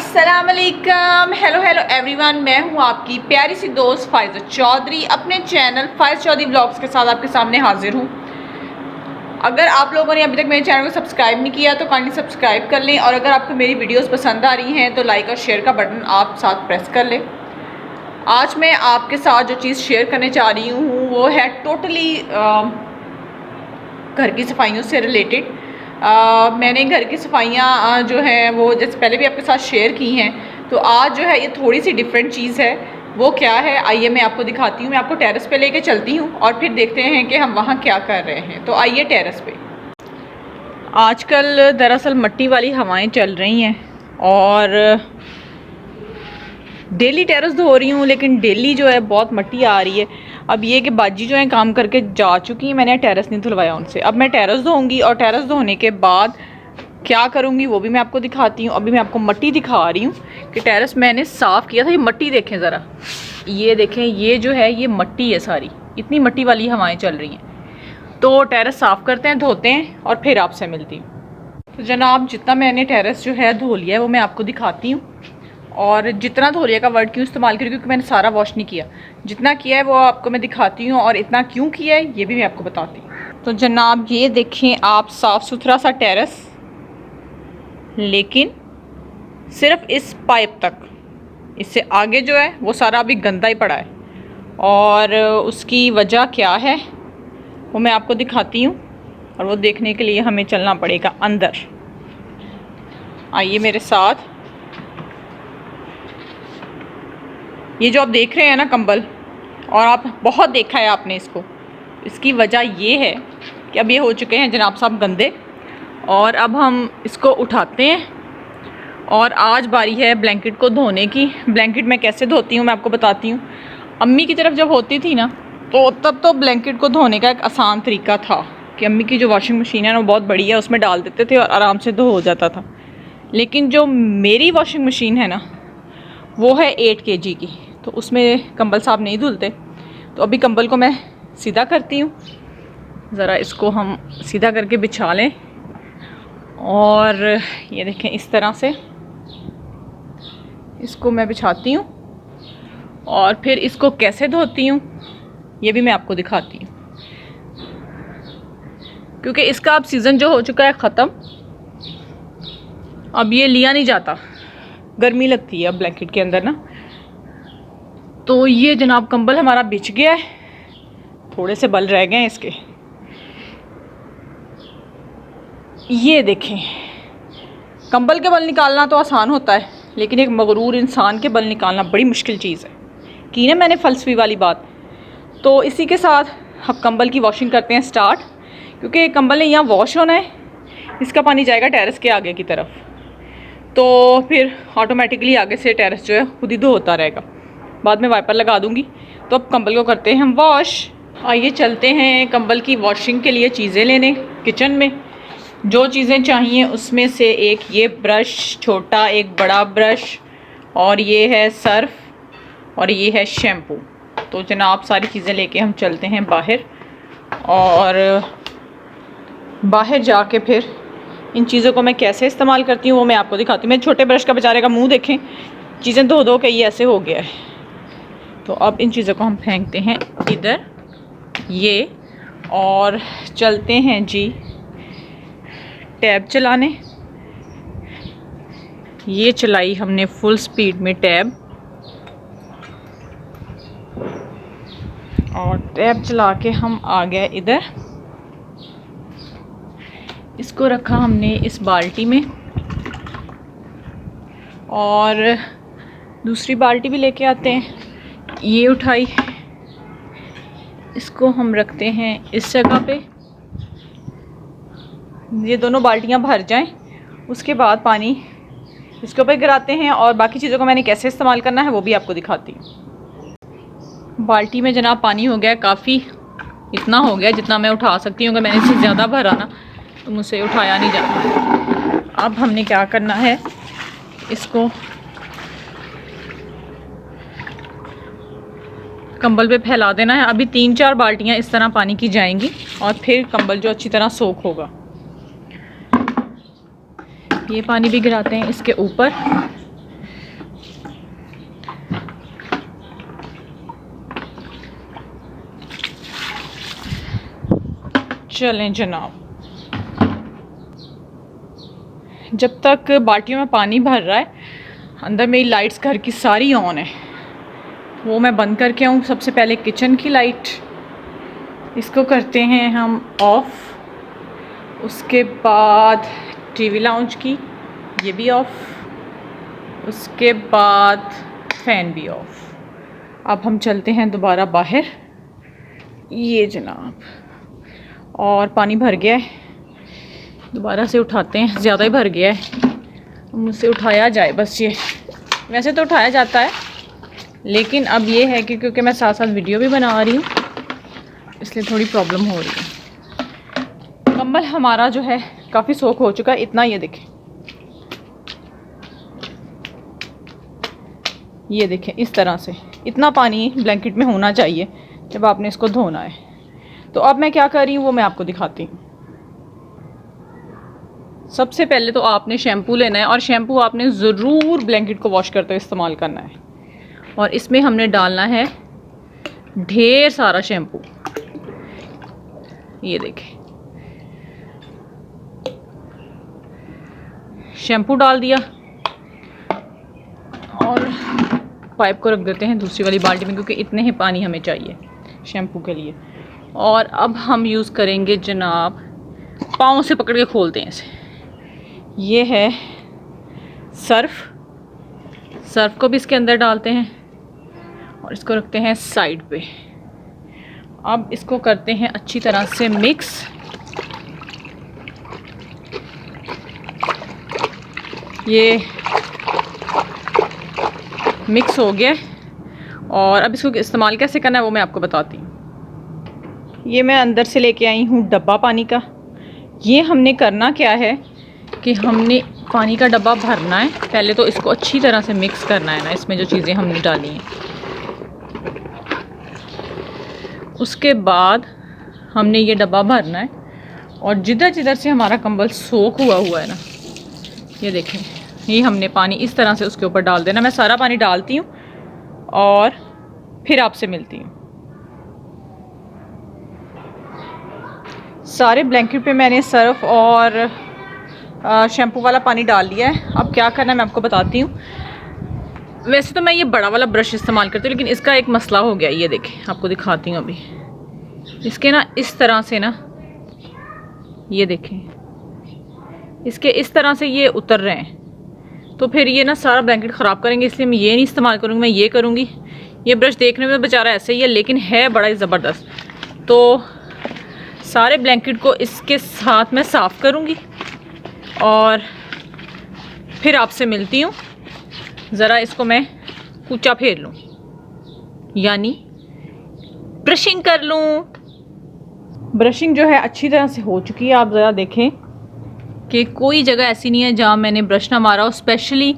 अस्सलाम वालेकुम, hello everyone. मैं हूं आपकी प्यारी सी दोस्त फ़ाइज़ा चौधरी अपने चैनल फ़ाइज़ा चौधरी ब्लॉग्स के साथ आपके सामने हाजिर हूं। अगर आप लोगों ने अभी तक मेरे चैनल को सब्सक्राइब नहीं किया तो काइंडली सब्सक्राइब कर लें, और अगर आपको मेरी वीडियोस पसंद आ रही हैं तो लाइक और शेयर का बटन आप साथ प्रेस कर लें। आज मैं आपके साथ जो चीज़ शेयर करने चाह रही हूँ वो है टोटली घर की सफाइयों से रिलेटेड। मैंने घर की सफाइयाँ जो हैं वो जैसे पहले भी आपके साथ शेयर की हैं, तो आज जो है ये थोड़ी सी डिफरेंट चीज़ है। वो क्या है आइए मैं आपको दिखाती हूँ। मैं आपको टेरेस पे लेके चलती हूँ और फिर देखते हैं कि हम वहाँ क्या कर रहे हैं। तो आइए टेरेस पे। आजकल दरअसल मट्टी वाली हवाएं चल रही हैं और डेली टेरेस धो रही हूँ, लेकिन डेली जो है बहुत मट्टी आ रही है। अब ये कि बाजी जो है काम करके जा चुकी हैं, मैंने टेरेस नहीं धुलवाया उनसे। अब मैं टेरेस धोऊंगी और टेरेस धोने के बाद क्या करूँगी वो भी मैं आपको दिखाती हूँ। अभी मैं आपको मट्टी दिखा रही हूँ कि टेरेस मैंने साफ़ किया था। ये मट्टी देखें ज़रा, ये देखें, ये जो है ये मट्टी है सारी, इतनी मट्टी वाली हवाएँ चल रही हैं। तो टेरेस साफ़ करते हैं, धोते हैं और फिर आपसे मिलती हूँ। तो जनाब जितना मैंने टेरेस जो है धो लिया है वो मैं आपको दिखाती हूँ। और जितना धो लिया का वर्ड क्यों इस्तेमाल करूँ, क्योंकि मैंने सारा वॉश नहीं किया। जितना किया है वो आपको मैं दिखाती हूँ, और इतना क्यों किया है ये भी मैं आपको बताती हूँ। तो जनाब ये देखें आप, साफ़ सुथरा सा टेरेस, लेकिन सिर्फ इस पाइप तक, इससे आगे जो है वो सारा अभी गंदा ही पड़ा है। और उसकी वजह क्या है वो मैं आपको दिखाती हूँ, और वो देखने के लिए हमें चलना पड़ेगा अंदर। आइए मेरे साथ। ये जो आप देख रहे हैं ना कंबल, और आप बहुत देखा है आपने इसको, इसकी वजह ये है कि अब ये हो चुके हैं जनाब साहब गंदे, और अब हम इसको उठाते हैं। और आज बारी है ब्लैंकेट को धोने की। ब्लैंकेट मैं कैसे धोती हूँ मैं आपको बताती हूँ। अम्मी की तरफ जब होती थी ना तो तब तो ब्लैंकेट को धोने का एक आसान तरीका था कि अम्मी की जो वॉशिंग मशीन है ना वो बहुत बड़ी है, उसमें डाल देते थे और आराम से धो हो जाता था। लेकिन जो मेरी वॉशिंग मशीन है ना वो है 8 kg की, तो उसमें कंबल साहब नहीं धुलते। तो अभी कंबल को मैं सीधा करती हूँ। ज़रा इसको हम सीधा करके बिछा लें, और ये देखें इस तरह से इसको मैं बिछाती हूँ, और फिर इसको कैसे धोती हूँ ये भी मैं आपको दिखाती हूँ। क्योंकि इसका अब सीज़न जो हो चुका है ख़त्म, अब ये लिया नहीं जाता, गर्मी लगती है अब ब्लैंकेट के अंदर ना। तो ये जनाब कंबल हमारा बिछ गया है, थोड़े से बल रह गए हैं इसके। ये देखें, कंबल के बल निकालना तो आसान होता है, लेकिन एक मगरूर इंसान के बल निकालना बड़ी मुश्किल चीज़ है। की ना मैंने फ़लसफ़ी वाली बात। तो इसी के साथ अब कंबल की वॉशिंग करते हैं स्टार्ट, क्योंकि कंबल ने यहाँ वॉश होना है, इसका पानी जाएगा टेरेस के आगे की तरफ, तो फिर ऑटोमेटिकली आगे से टेरेस जो है खुद ही धो होता रहेगा। बाद में वाइपर लगा दूँगी। तो अब कंबल को करते हैं हम वॉश। आइए चलते हैं कंबल की वॉशिंग के लिए चीज़ें लेने किचन में। जो चीज़ें चाहिए उसमें से एक ये ब्रश, छोटा एक बड़ा ब्रश, और ये है सर्फ, और ये है शैम्पू। तो जनाब सारी चीज़ें लेके हम चलते हैं बाहर, और बाहर जाके फिर इन चीज़ों को मैं कैसे इस्तेमाल करती हूँ वो मैं आपको दिखाती हूँ। मैं छोटे ब्रश का बेचारे का मुंह देखें, चीज़ें धो धो के ये ऐसे हो गया है। तो अब इन चीज़ों को हम फेंकते हैं इधर ये, और चलते हैं जी टैब चलाने। ये चलाई हमने फुल स्पीड में टैब, और टैब चला के हम आ गए इधर। इसको रखा हमने इस बाल्टी में, और दूसरी बाल्टी भी लेके आते हैं। ये उठाई, इसको हम रखते हैं इस जगह पे। ये दोनों बाल्टियां भर जाएं, उसके बाद पानी इसके ऊपर गिराते हैं, और बाकी चीज़ों को मैंने कैसे इस्तेमाल करना है वो भी आपको दिखाती हूँ। बाल्टी में जनाब पानी हो गया काफ़ी, इतना हो गया जितना मैं उठा सकती हूँ। अगर मैंने इससे ज़्यादा भरा ना तो मुझसे उठाया नहीं जाता। अब हमने क्या करना है, इसको कंबल पे फैला देना है। अभी 3-4 बाल्टियाँ इस तरह पानी की जाएंगी, और फिर कंबल जो अच्छी तरह सोख होगा। ये पानी भी गिराते हैं इसके ऊपर। चलें जनाब, जब तक बाल्टियों में पानी भर रहा है, अंदर मेरी लाइट्स घर की सारी ऑन है, वो मैं बंद करके आऊँ। सबसे पहले किचन की लाइट, इसको करते हैं हम ऑफ। उसके बाद टीवी लाउंज की, ये भी ऑफ। उसके बाद फ़ैन भी ऑफ। अब हम चलते हैं दोबारा बाहर, ये जनाब, और पानी भर गया है, दोबारा से उठाते हैं, ज़्यादा ही भर गया है, मुझसे उठाया जाए बस। ये वैसे तो उठाया जाता है, लेकिन अब ये है कि क्योंकि मैं साथ साथ वीडियो भी बना रही हूँ, इसलिए थोड़ी प्रॉब्लम हो रही है। कंबल हमारा जो है काफ़ी सोख हो चुका है, इतना ये देखें, ये देखें, इस तरह से इतना पानी ब्लैंकेट में होना चाहिए जब आपने इसको धोना है। तो अब मैं क्या कर रही हूँ वो मैं आपको दिखाती हूँ। सबसे पहले तो आपने शैम्पू लेना है, और शैम्पू आपने ज़रूर ब्लैंकेट को वॉश करते हुए इस्तेमाल करना है। और इसमें हमने डालना है ढेर सारा शैम्पू, ये देखें, शैम्पू डाल दिया, और पाइप को रख देते हैं दूसरी वाली बाल्टी में, क्योंकि इतने ही पानी हमें चाहिए शैम्पू के लिए। और अब हम यूज़ करेंगे जनाब, पाँव से पकड़ के खोलते हैं इसे, ये है सर्फ़, सर्फ़ को भी इसके अंदर डालते हैं और इसको रखते हैं साइड पे। अब इसको करते हैं अच्छी तरह से मिक्स। ये मिक्स हो गया, और अब इसको इस्तेमाल कैसे करना है वो मैं आपको बताती हूँ। ये मैं अंदर से लेके आई हूँ डब्बा पानी का। ये हमने करना क्या है कि हमने पानी का डब्बा भरना है, पहले तो इसको अच्छी तरह से मिक्स करना है ना, इसमें जो चीज़ें हमने डाली हैं। उसके बाद हमने ये डब्बा भरना है, और जिधर जिधर से हमारा कंबल सोख हुआ है ना, ये देखें, ये हमने पानी इस तरह से उसके ऊपर डाल देना। मैं सारा पानी डालती हूँ और फिर आपसे मिलती हूँ। सारे ब्लैंकेट पे मैंने सर्फ और शैम्पू वाला पानी डाल लिया है। अब क्या करना है मैं आपको बताती हूँ। वैसे तो मैं ये बड़ा वाला ब्रश इस्तेमाल करती हूँ, लेकिन इसका एक मसला हो गया। ये देखें, आपको दिखाती हूँ अभी। इसके ना इस तरह से ना, ये देखें, इसके इस तरह से ये उतर रहे हैं, तो फिर ये ना सारा ब्लैंकेट ख़राब करेंगे, इसलिए मैं ये नहीं इस्तेमाल करूँगी। मैं ये करूँगी। ये ब्रश देखने में बेचारा ऐसे ही है, लेकिन है बड़ा ही ज़बरदस्त। तो सारे ब्लैंकेट को इसके साथ मैं साफ़ करूँगी और फिर आपसे मिलती हूँ। ज़रा इसको मैं कूचा फेर लूँ, यानी ब्रशिंग कर लूँ। ब्रशिंग जो है अच्छी तरह से हो चुकी है। आप ज़रा देखें कि कोई जगह ऐसी नहीं है जहाँ मैंने ब्रश ना मारा हो। स्पेशली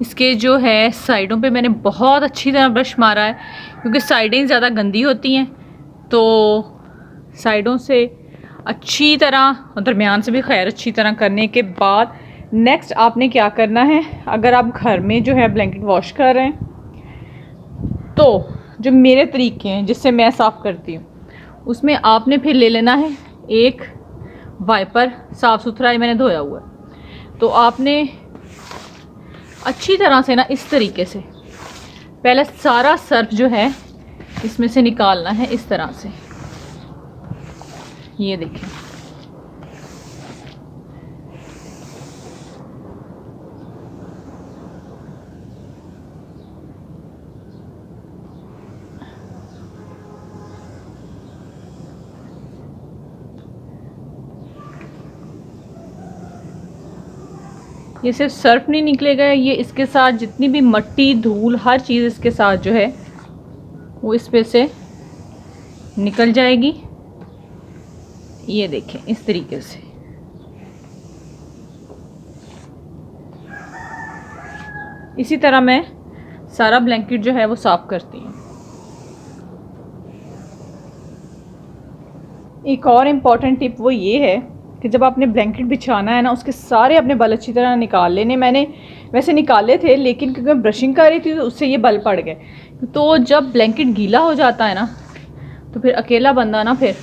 इसके जो है साइडों पे मैंने बहुत अच्छी तरह ब्रश मारा है, क्योंकि साइडें ज़्यादा गंदी होती हैं। तो साइडों से अच्छी तरह और दरमियान से भी खैर अच्छी तरह करने के बाद नेक्स्ट आपने क्या करना है, अगर आप घर में जो है ब्लैंकेट वॉश कर रहे हैं तो जो मेरे तरीके हैं जिससे मैं साफ़ करती हूँ, उसमें आपने फिर ले लेना है एक वाइपर, साफ़ सुथरा ही मैंने धोया हुआ है। तो आपने अच्छी तरह से ना इस तरीके से पहले सारा सर्फ जो है इसमें से निकालना है, इस तरह से। ये देखें, ये सिर्फ सर्फ नहीं निकलेगा, ये इसके साथ जितनी भी मट्टी धूल हर चीज़ इसके साथ जो है वो इस पे से निकल जाएगी। ये देखें इस तरीके से। इसी तरह मैं सारा ब्लैंकेट जो है वो साफ़ करती हूँ। एक और इम्पॉर्टेंट टिप वो ये है कि जब आपने ब्लैंकेट बिछाना है ना, उसके सारे अपने बल अच्छी तरह निकाल लेने। मैंने वैसे निकाले थे, लेकिन क्योंकि मैं ब्रशिंग कर रही थी तो उससे ये बल पड़ गए। तो जब ब्लैंकेट गीला हो जाता है ना, तो फिर अकेला बंदा ना फिर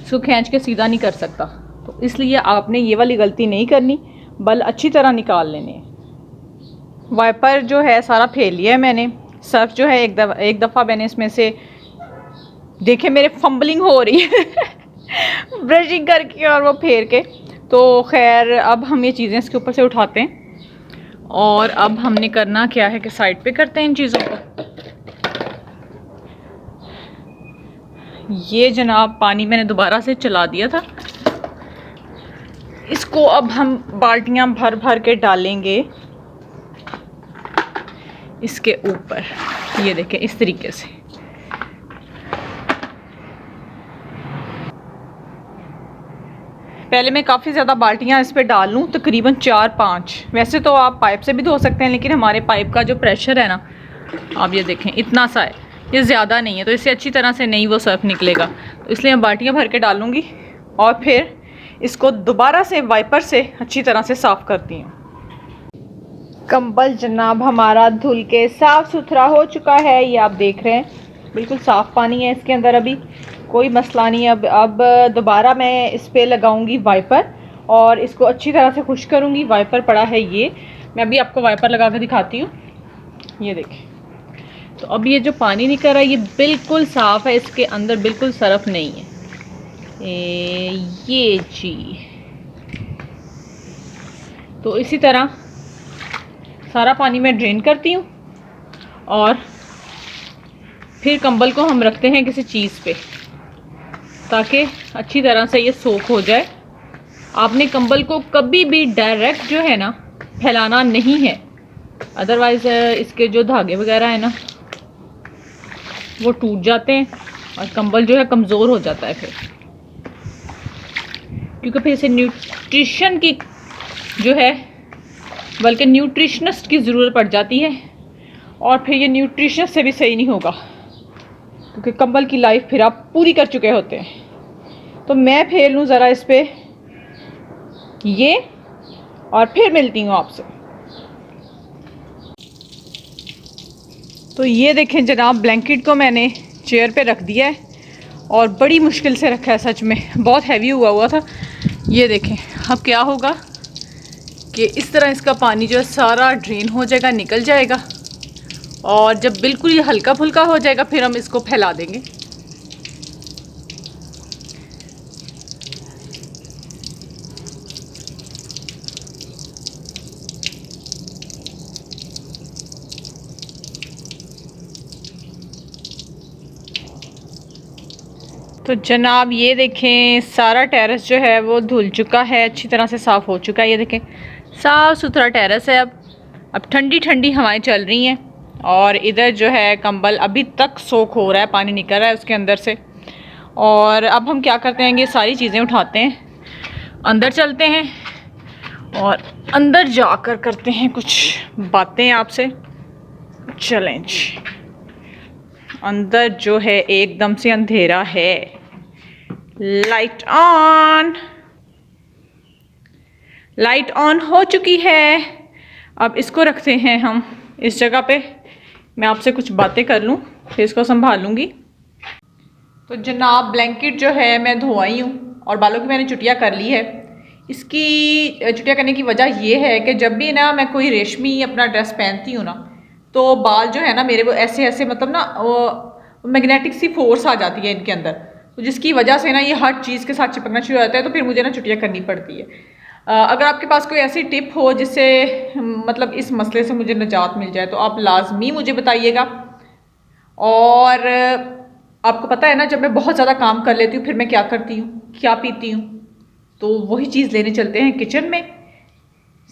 इसको खींच के सीधा नहीं कर सकता। तो इसलिए आपने ये वाली गलती नहीं करनी, बल अच्छी तरह निकाल लेने हैं। वाइपर जो है सारा फेर लिया है मैंने। सर्फ जो है एक दफ़ा मैंने इसमें से, देखे मेरे फंबलिंग हो रही है ब्रशिंग करके और वो फेर के। तो खैर अब हम ये चीज़ें इसके ऊपर से उठाते हैं और अब हमने करना क्या है कि साइड पे करते हैं इन चीज़ों को। ये जनाब पानी मैंने दोबारा से चला दिया था। इसको अब हम बाल्टियां भर भर के डालेंगे इसके ऊपर। ये देखें इस तरीके से। पहले मैं काफ़ी ज़्यादा बाल्टियां इस पर डाल लूँ, तकरीबन 4-5। वैसे तो आप पाइप से भी धो सकते हैं, लेकिन हमारे पाइप का जो प्रेशर है ना, आप ये देखें इतना सा है, ये ज़्यादा नहीं है, तो इससे अच्छी तरह से नहीं वो सर्फ निकलेगा। तो इसलिए मैं बाल्टियाँ भर के डालूँगी और फिर इसको दोबारा से वाइपर से अच्छी तरह से साफ़ करती हूँ। कंबल जनाब हमारा धुल के साफ़ सुथरा हो चुका है, ये आप देख रहे हैं, बिल्कुल साफ़ पानी है इसके अंदर, अभी कोई मसला नहीं है। अब दोबारा मैं इस पर लगाऊंगी वाइपर और इसको अच्छी तरह से खुश करूँगी। वाइपर पड़ा है ये, मैं अभी आपको वाइपर लगा कर दिखाती हूँ। ये देखें, तो अब ये जो पानी निकल रहा है ये बिल्कुल साफ़ है, इसके अंदर बिल्कुल सरफ नहीं है। ये जी, तो इसी तरह सारा पानी मैं ड्रेन करती हूँ और फिर कंबल को हम रखते हैं किसी चीज़ पे ताकि अच्छी तरह से ये सोख हो जाए। आपने कंबल को कभी भी डायरेक्ट जो है ना फैलाना नहीं है, अदरवाइज़ इसके जो धागे वगैरह है ना वो टूट जाते हैं और कंबल जो है कमज़ोर हो जाता है फिर, क्योंकि फिर इसे न्यूट्रिशन की जो है, बल्कि न्यूट्रिशनिस्ट की ज़रूरत पड़ जाती है और फिर ये न्यूट्रिशनिस्ट से भी सही नहीं होगा, क्योंकि कंबल की लाइफ फिर आप पूरी कर चुके होते हैं। तो मैं फेर लूँ ज़रा इस पर ये और फिर मिलती हूँ आपसे। तो ये देखें जनाब, ब्लैंकेट को मैंने चेयर पे रख दिया है और बड़ी मुश्किल से रखा है, सच में बहुत हैवी हुआ था। ये देखें अब क्या होगा कि इस तरह इसका पानी जो है सारा ड्रेन हो जाएगा, निकल जाएगा, और जब बिल्कुल ये हल्का फुल्का हो जाएगा फिर हम इसको फैला देंगे। तो जनाब ये देखें सारा टेरेस जो है वो धुल चुका है, अच्छी तरह से साफ़ हो चुका है। ये देखें साफ़ सुथरा टेरेस है। अब ठंडी ठंडी हवाएं चल रही हैं और इधर जो है कंबल अभी तक सोख हो रहा है, पानी निकल रहा है उसके अंदर से। और अब हम क्या करते हैं, ये सारी चीज़ें उठाते हैं, अंदर चलते हैं और अंदर जाकर करते हैं कुछ बातें आपसे। चैलेंज अंदर जो है एकदम से अंधेरा है। लाइट ऑन, लाइट ऑन हो चुकी है। अब इसको रखते हैं हम इस जगह पे, मैं आपसे कुछ बातें कर लूँ फिर इसको संभालूंगी। तो जनाब ब्लैंकेट जो है मैं धोआई हूँ और बालों की मैंने चुटिया कर ली है। इसकी चुटिया करने की वजह यह है कि जब भी ना मैं कोई रेशमी अपना ड्रेस पहनती हूँ ना, तो बाल जो है ना मेरे वो ऐसे ऐसे मतलब ना वो मैग्नेटिक सी फोर्स आ जाती है इनके अंदर, तो जिसकी वजह से ना ये हर चीज़ के साथ चिपकना शुरू हो जाता है, तो फिर मुझे ना चुटिया करनी पड़ती है। अगर आपके पास कोई ऐसी टिप हो जिससे मतलब इस मसले से मुझे निजात मिल जाए तो आप लाजमी मुझे बताइएगा। और आपको पता है ना जब मैं बहुत ज़्यादा काम कर लेती हूँ फिर मैं क्या करती हूँ, क्या पीती हूँ, तो वही चीज़ लेने चलते हैं किचन में।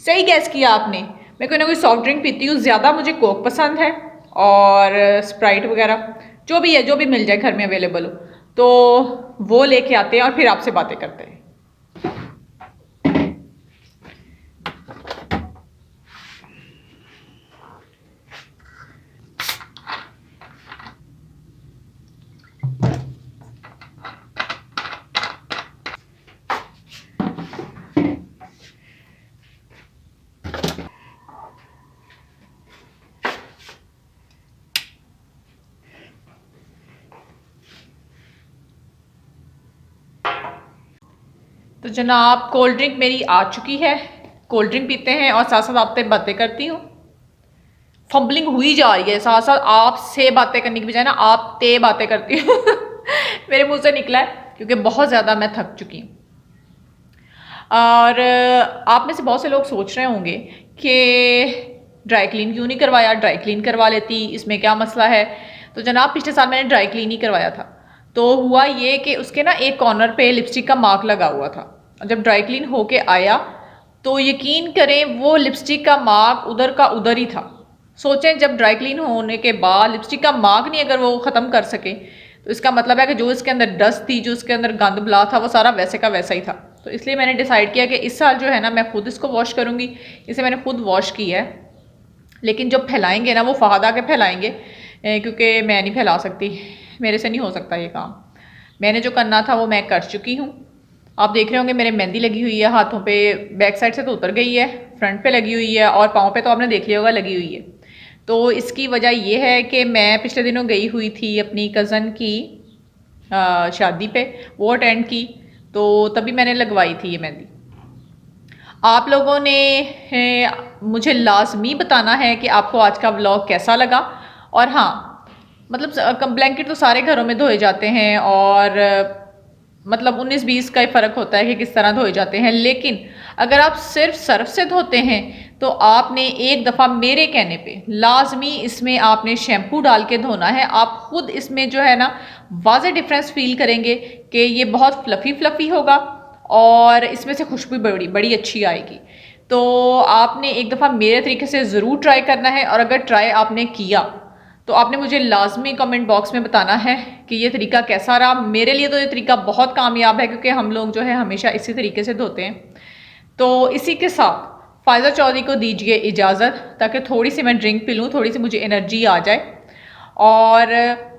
सही गैस किया आपने, मैं कोई ना कोई सॉफ्ट ड्रिंक पीती हूँ, ज़्यादा मुझे कोक पसंद है और स्प्राइट वगैरह जो भी है, जो भी मिल जाए घर में अवेलेबल हो, तो वो लेके आते हैं और फिर आपसे बातें करते हैं। तो जनाब कोल्ड ड्रिंक मेरी आ चुकी है, कोल्ड ड्रिंक पीते हैं और साथ साथ आपसे बातें करती हूँ। फंबलिंग हुई जा रही है, साथ साथ आपसे बातें करने की बजाय ना आप ते बातें करती हूँ मेरे मुंह से निकला है क्योंकि बहुत ज़्यादा मैं थक चुकी हूँ। और आप में से बहुत से लोग सोच रहे होंगे कि ड्राई क्लीन क्यों नहीं करवाया, ड्राई क्लीन करवा लेती, इसमें क्या मसला है। तो जनाब पिछले साल मैंने ड्राई क्लीन ही करवाया था, तो हुआ ये कि उसके ना एक कॉर्नर पे लिपस्टिक का मार्क लगा हुआ था। जब ड्राई क्लीन होके आया तो यकीन करें वो लिपस्टिक का मार्क उधर का उधर ही था। सोचें जब ड्राई क्लीन होने के बाद लिपस्टिक का मार्क नहीं अगर वो ख़त्म कर सके तो इसका मतलब है कि जो इसके अंदर डस्ट थी, जो इसके अंदर गंद बला था, वो सारा वैसे का वैसा ही था। तो इसलिए मैंने डिसाइड किया कि इस साल जो है ना मैं खुद इसको वॉश करूँगी। इसे मैंने खुद वॉश किया है, लेकिन जब फैलाएंगे ना वो फहद आके फैलाएंगे क्योंकि मैं नहीं फैला सकती, मेरे से नहीं हो सकता ये काम। मैंने जो करना था वो मैं कर चुकी हूँ। आप देख रहे होंगे मेरे मेहंदी लगी हुई है हाथों पे, बैक साइड से तो उतर गई है, फ्रंट पे लगी हुई है और पाँव पे तो आपने देख लिया होगा लगी हुई है। तो इसकी वजह यह है कि मैं पिछले दिनों गई हुई थी अपनी कज़न की शादी पे, वो अटेंड की, तो तभी मैंने लगवाई थी ये मेहंदी। आप लोगों ने मुझे लाजमी बताना है कि आपको आज का व्लॉग कैसा लगा। और हाँ, मतलब ब्लैंकेट तो सारे घरों में धोए जाते हैं और मतलब 19-20 का ही फ़र्क होता है कि किस तरह धोए जाते हैं, लेकिन अगर आप सिर्फ सर्फ से धोते हैं तो आपने एक दफ़ा मेरे कहने पे लाजमी इसमें आपने शैम्पू डाल के धोना है। आप खुद इसमें जो है ना वाज़ेह डिफरेंस फील करेंगे कि ये बहुत फ्लफ़ी फ्लफ़ी होगा और इसमें से खुशबू बड़ी बड़ी अच्छी आएगी। तो आपने एक दफ़ा मेरे तरीके से ज़रूर ट्राई करना है और अगर ट्राई आपने किया तो आपने मुझे लाजमी कमेंट बॉक्स में बताना है कि ये तरीका कैसा रहा। मेरे लिए तो ये तरीका बहुत कामयाब है क्योंकि हम लोग जो है हमेशा इसी तरीके से धोते हैं। तो इसी के साथ फ़ायज़ा चौधरी को दीजिए इजाज़त ताकि थोड़ी सी मैं ड्रिंक पी लूँ, थोड़ी सी मुझे एनर्जी आ जाए। और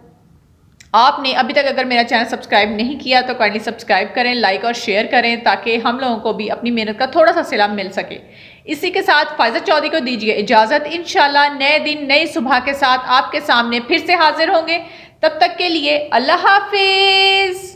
आपने अभी तक अगर मेरा चैनल सब्सक्राइब नहीं किया तो काइंडली सब्सक्राइब करें, लाइक और शेयर करें ताकि हम लोगों को भी अपनी मेहनत का थोड़ा सा सिला मिल सके। इसी के साथ फ़ायज़ा चौधरी को दीजिए इजाज़त। इंशाल्लाह नए दिन नई सुबह के साथ आपके सामने फिर से हाजिर होंगे। तब तक के लिए अल्लाह हाफिज़।